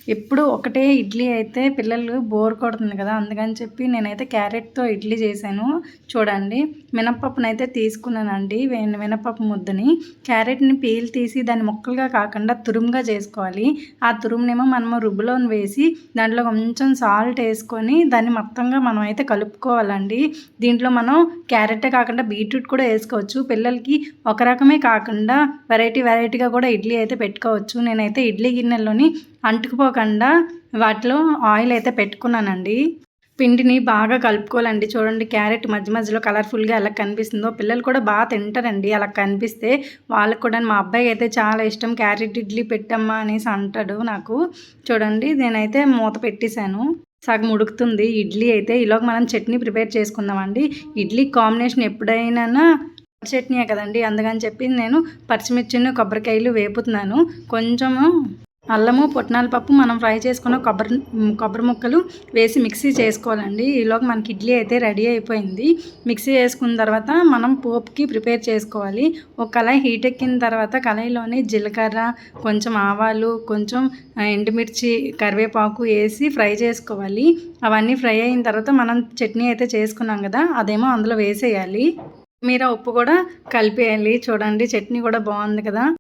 ఎప్పుడు ఒకటే ఇడ్లీ అయితే పిల్లలు బోర్ కొడుతుంది కదా! అందుకని చెప్పి నేనైతే క్యారెట్‌తో ఇడ్లీ చేశాను. చూడండి మినపప్పునైతే తీసుకున్నానండి. మినపప్పు ముద్దని, క్యారెట్‌ని పీల్ తీసి దాన్ని ముక్కలుగా కాకుండా తురుముగా చేసుకోవాలి. ఆ తురుమునేమో మనము రుబ్బులోని వేసి దాంట్లో కొంచెం సాల్ట్ ఏసుకొని దాన్ని మొత్తంగా మనం అయితే కలుపుకోవాలండి. దీంట్లో మనం క్యారెటే కాకుండా బీట్రూట్ కూడా ఏసుకోవచ్చు. పిల్లలకి ఒక రకమే కాకుండా వెరైటీగా కూడా ఇడ్లీ అయితే పెట్టుకోవచ్చు. నేనైతే ఇడ్లీ గిన్నెల్లోని అంటుకుపోకుండా వాటిలో ఆయిల్ అయితే పెట్టుకున్నానండి. పిండిని బాగా కలుపుకోవాలండి. చూడండి క్యారెట్ మధ్య మధ్యలో కలర్‌ఫుల్‌గా ఎలా కనిపిస్తుందో. పిల్లలు కూడా తింటారండి అలా కనిపిస్తే. వాళ్ళకి కూడా మా అబ్బాయికి అయితే చాలా ఇష్టం. క్యారెట్ ఇడ్లీ పెట్టమ్మా అనేసి అంటాడు నాకు. చూడండి నేనైతే మూత పెట్టేశాను. సగం ఉడుకుతుంది ఇడ్లీ అయితే. ఈలోగా మనం చట్నీ ప్రిపేర్ చేసుకుందామండి. ఇడ్లీ కాంబినేషన్ ఎప్పుడైనా చట్నీయే కదండీ! అందుకని చెప్పి నేను పచ్చిమిర్చిని, కొబ్బరికాయలు వేపుతున్నాను. కొంచెము అల్లము, పుట్నాల పప్పు, మనం ఫ్రై చేసుకున్న కొబ్బరి ముక్కలు వేసి మిక్సీ చేసుకోవాలండి. ఈలోగా మనకి ఇడ్లీ అయితే రెడీ అయిపోయింది. మిక్సీ చేసుకున్న తర్వాత మనం పోపుకి ప్రిపేర్ చేసుకోవాలి. ఒక కళాయి హీట్ ఎక్కిన తర్వాత కళాయిలోని జీలకర్ర, కొంచెం ఆవాలు, కొంచెం ఎండుమిర్చి, కరివేపాకు వేసి ఫ్రై చేసుకోవాలి. అవన్నీ ఫ్రై అయిన తర్వాత మనం చట్నీ అయితే చేసుకున్నాం కదా, అదేమో అందులో వేసేయాలి. మీరు ఉప్పు కూడా కలిపేయాలి. చూడండి చట్నీ కూడా బాగుంది కదా!